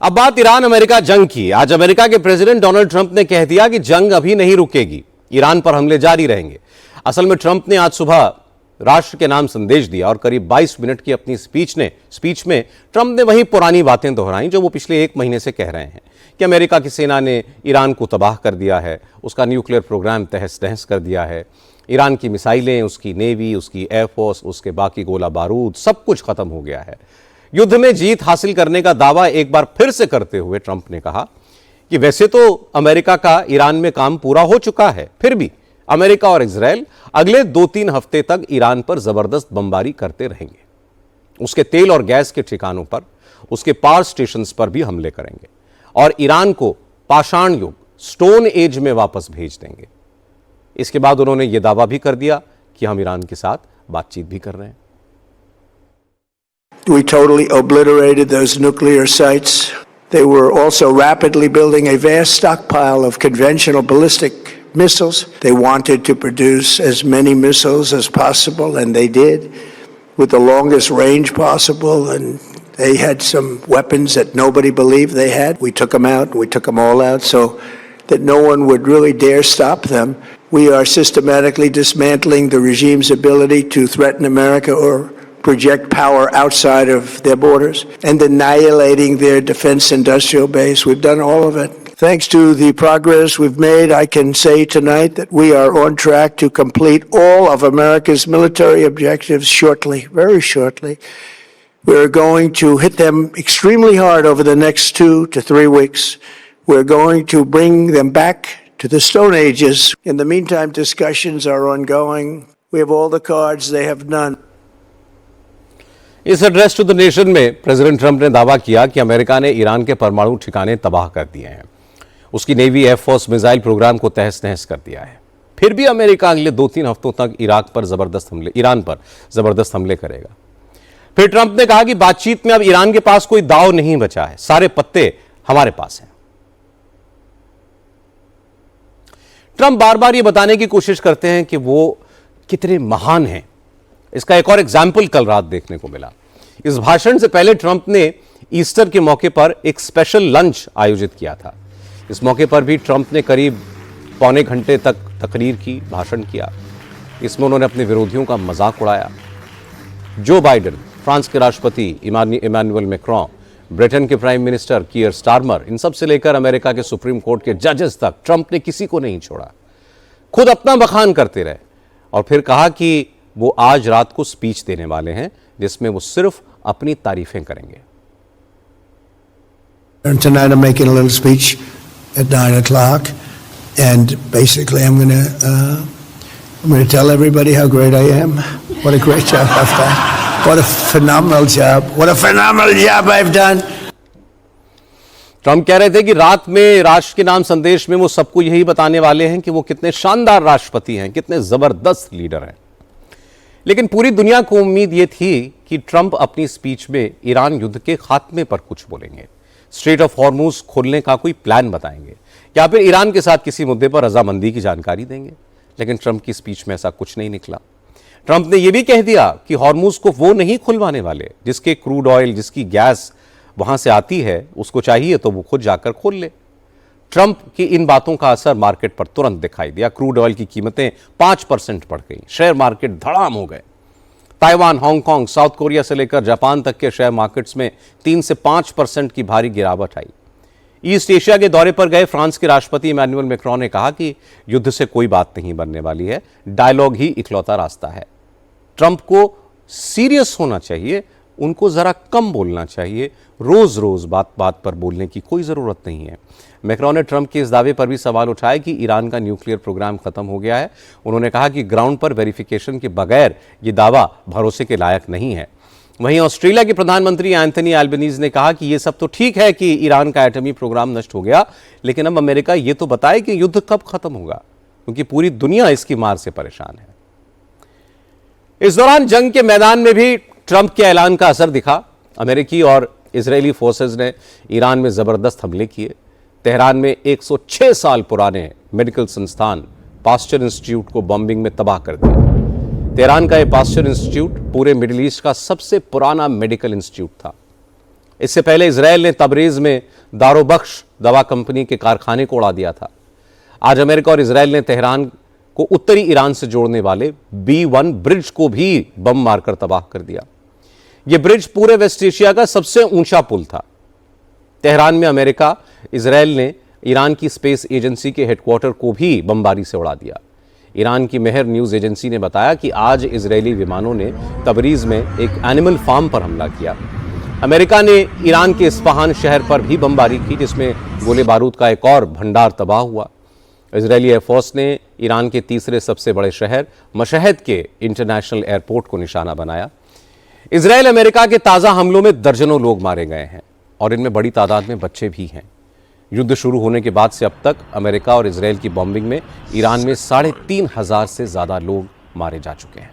अब बात Iran America जंग की। आज अमेरिका के प्रेसिडेंट डोनाल्ड ट्रंप ने कह दिया कि जंग अभी नहीं रुकेगी, ईरान पर हमले जारी रहेंगे। असल में ट्रंप ने आज सुबह राष्ट्र के नाम संदेश दिया और करीब 22 मिनट की अपनी स्पीच में ट्रंप ने वही पुरानी बातें दोहराई जो वो पिछले एक महीने से कह रहे हैं कि अमेरिका की सेना ने ईरान को तबाह कर दिया है, उसका न्यूक्लियर प्रोग्राम तहस नहस कर दिया है, ईरान की मिसाइलें, उसकी नेवी, उसकी एयरफोर्स, उसके बाकी गोला बारूद सब कुछ खत्म हो गया है। युद्ध में जीत हासिल करने का दावा एक बार फिर से करते हुए ट्रंप ने कहा कि वैसे तो अमेरिका का ईरान में काम पूरा हो चुका है, फिर भी अमेरिका और इजराइल अगले 2-3 हफ्ते तक ईरान पर जबरदस्त बमबारी करते रहेंगे। उसके तेल और गैस के ठिकानों पर, उसके पावर स्टेशंस पर भी हमले करेंगे और ईरान को पाषाण युग, स्टोन एज में वापस भेज देंगे। इसके बाद उन्होंने यह दावा भी कर दिया कि हम ईरान के साथ बातचीत भी कर रहे हैं। We totally obliterated those nuclear sites. They were also rapidly building a vast stockpile of conventional ballistic missiles. They wanted to produce as many missiles as possible, and they did, with the longest range possible, and they had some weapons that nobody believed they had. We took them out, we took them all out, so that no one would really dare stop them. We are systematically dismantling the regime's ability to threaten America or project power outside of their borders and annihilating their defense industrial base. We've done all of it. Thanks to the progress we've made, I can say tonight that we are on track to complete all of America's military objectives shortly, very shortly. We're going to hit them extremely hard over the next 2 to 3 weeks. We're going to bring them back to the Stone Ages. In the meantime, discussions are ongoing. We have all the cards, they have none. इस address to the nation में president Trump ने दावा किया कि America ने Iran के परमाणु ठिकाने तबाह कर दिए हैं, उसकी नेवी, एयरफोर्स, मिसाइल प्रोग्राम को तहस नहस कर दिया है। फिर भी अमेरिका अगले 2-3 हफ्तों तक ईरान पर जबरदस्त हमले करेगा। फिर ट्रंप ने कहा कि बातचीत में अब ईरान के पास कोई दांव नहीं बचा है, सारे पत्ते हमारे पास हैं। ट्रंप बार बार यह बताने की कोशिश करते हैं कि वो कितने महान हैं। इसका एक और एग्जाम्पल कल रात देखने को मिला। इस भाषण से पहले ट्रंप ने ईस्टर के मौके पर एक स्पेशल लंच आयोजित किया था। इस मौके पर भी ट्रंप ने करीब पौने घंटे तक तकरीर की, भाषण किया। इसमें उन्होंने अपने विरोधियों का मजाक उड़ाया। जो बाइडेन, फ्रांस के राष्ट्रपति इमानुएल मैक्रोन, ब्रिटेन के प्राइम मिनिस्टर कीयर स्टारमर, इन सब से लेकर अमेरिका के सुप्रीम कोर्ट के जजेस तक ट्रंप ने किसी को नहीं छोड़ा। खुद अपना बखान करते रहे और फिर कहा कि वो आज रात को स्पीच देने वाले हैं जिसमें वो सिर्फ अपनी तारीफें करेंगे। Tonight I'm making a little speech at 9 o'clock, and basically I'm going to tell everybody how great I am. What a great job I've done. What a phenomenal job. What a phenomenal job I've done. Trump कह रहे थे कि रात में राष्ट्र के नाम संदेश में वो सबको यही बताने वाले हैं कि वो कितने शानदार राष्ट्रपति हैं, कितने जबरदस्त लीडर हैं। लेकिन पूरी दुनिया को उम्मीद यह थी कि ट्रंप अपनी स्पीच में ईरान युद्ध के खात्मे पर कुछ बोलेंगे, स्ट्रेट ऑफ हॉर्मुज खोलने का कोई प्लान बताएंगे या फिर ईरान के साथ किसी मुद्दे पर रजामंदी की जानकारी देंगे। लेकिन ट्रंप की स्पीच में ऐसा कुछ नहीं निकला। ट्रंप ने यह भी कह दिया कि हॉर्मुज को वो नहीं खुलवाने वाले जिसके क्रूड ऑयल, जिसकी गैस वहां से आती है, उसको चाहिए तो वो खुद जाकर खोल ले। ट्रंप की इन बातों का असर मार्केट पर तुरंत दिखाई दिया। क्रूड ऑयल की कीमतें 5% बढ़ गई, शेयर मार्केट धड़ाम हो गए। ताइवान, हांगकांग, साउथ कोरिया से लेकर जापान तक के शेयर मार्केट्स में 3 से 5% की भारी गिरावट आई। ईस्ट एशिया के दौरे पर गए फ्रांस के राष्ट्रपति इमानुएल मैक्रोन ने कहा कि युद्ध से कोई बात नहीं बनने वाली है, डायलॉग ही इकलौता रास्ता है। ट्रंप को सीरियस होना चाहिए, उनको जरा कम बोलना चाहिए, रोज रोज बात पर बोलने की कोई जरूरत नहीं है। मैक्रोन ने ट्रंप के इस दावे पर भी सवाल उठाया कि ईरान का न्यूक्लियर प्रोग्राम खत्म हो गया है। उन्होंने कहा कि ग्राउंड पर वेरिफिकेशन के बगैर यह दावा भरोसे के लायक नहीं है। वहीं ऑस्ट्रेलिया के प्रधानमंत्री एंथनी एल्बनीज ने कहा कि यह सब तो ठीक है कि ईरान का एटमी प्रोग्राम नष्ट हो गया, लेकिन अब अमेरिका यह तो बताए कि युद्ध कब खत्म होगा, क्योंकि पूरी दुनिया इसकी मार से परेशान है। इस दौरान जंग के मैदान में भी ट्रंप के ऐलान का असर दिखा। अमेरिकी और इजरायली फोर्सेज ने ईरान में जबरदस्त हमले किए। तेहरान में 106 साल पुराने मेडिकल संस्थान पास्चर इंस्टीट्यूट को बॉम्बिंग में तबाह कर दिया। तेहरान का यह पास्चर इंस्टीट्यूट पूरे मिडिल ईस्ट का सबसे पुराना मेडिकल इंस्टीट्यूट था। इससे पहले इजरायल ने तबरीज में दारोबख्श दवा कंपनी के कारखाने को उड़ा दिया था। आज अमेरिका और इजरायल ने तेहरान को उत्तरी ईरान से जोड़ने वाले B1 ब्रिज को भी बम मारकर तबाह कर दिया। यह ब्रिज पूरे वेस्ट एशिया का सबसे ऊंचा पुल था। तेहरान में अमेरिका, इजरायल ने ईरान की स्पेस एजेंसी के हेडक्वार्टर को भी बमबारी से उड़ा दिया। ईरान की मेहर न्यूज एजेंसी ने बताया कि आज इजरायली विमानों ने तबरीज में एक एनिमल फार्म पर हमला किया। अमेरिका ने ईरान के इस्फहान शहर पर भी बमबारी की, जिसमें गोले बारूद का एक और भंडार तबाह हुआ। इजरायली एयरफोर्स ने ईरान के तीसरे सबसे बड़े शहर मशहद के इंटरनेशनल एयरपोर्ट को निशाना बनाया। इजरायल अमेरिका के ताज़ा हमलों में दर्जनों लोग मारे गए हैं और इनमें बड़ी तादाद में बच्चे भी हैं। युद्ध शुरू होने के बाद से अब तक अमेरिका और इजरायल की बॉम्बिंग में ईरान में 3,500 से ज्यादा लोग मारे जा चुके हैं।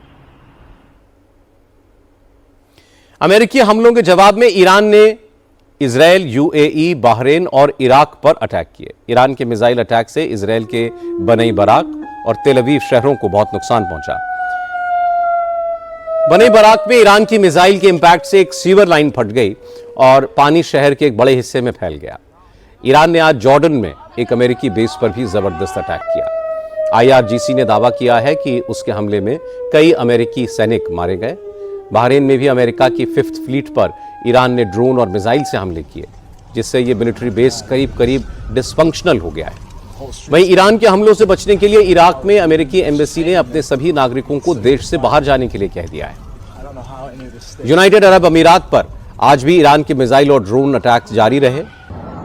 अमेरिकी हमलों के जवाब में ईरान ने इजरायल, यूएई, बहरीन और इराक पर अटैक किए। ईरान के मिसाइल अटैक से इजरायल के बनई बराक और तेल अवीव शहरों को बहुत नुकसान पहुंचा। बनई बराक में ईरान की मिसाइल के इंपैक्ट से एक सीवर लाइन फट गई और पानी शहर के एक बड़े हिस्से में फैल गया। ईरान ने आज जॉर्डन में एक अमेरिकी बेस पर भी जबरदस्त अटैक किया। IRGC ने दावा किया है कि उसके हमले में कई अमेरिकी सैनिक मारे गए। बहरीन में भी अमेरिका की 5th फ्लीट पर ईरान ने ड्रोन और मिसाइल से हमले किए, जिससे यह मिलिट्री बेस करीब करीब डिसफंक्शनल हो गया है। वहीं ईरान के हमलों से बचने के लिए इराक में अमेरिकी एम्बेसी ने अपने सभी नागरिकों को देश से बाहर जाने के लिए कह दिया है। यूनाइटेड अरब अमीरात पर आज भी ईरान के मिसाइल और ड्रोन अटैक जारी रहे।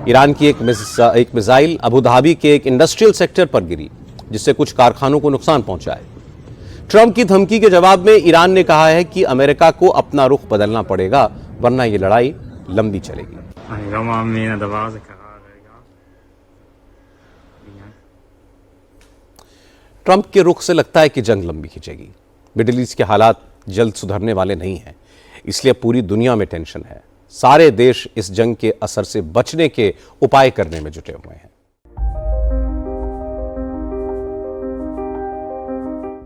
ईरान की एक मिसाइल अबू धाबी के एक इंडस्ट्रियल सेक्टर पर गिरी, जिससे कुछ कारखानों को नुकसान पहुंचा है। ट्रंप की धमकी के जवाब में ईरान ने कहा है कि अमेरिका को अपना रुख बदलना पड़ेगा, वरना यह लड़ाई लंबी चलेगी। ट्रंप के रुख से लगता है कि जंग लंबी खिंचेगी। मिडिल ईस्ट के हालात जल्द सुधरने वाले नहीं हैं, इसलिए पूरी दुनिया में टेंशन है। सारे देश इस जंग के असर से बचने के उपाय करने में जुटे हुए हैं।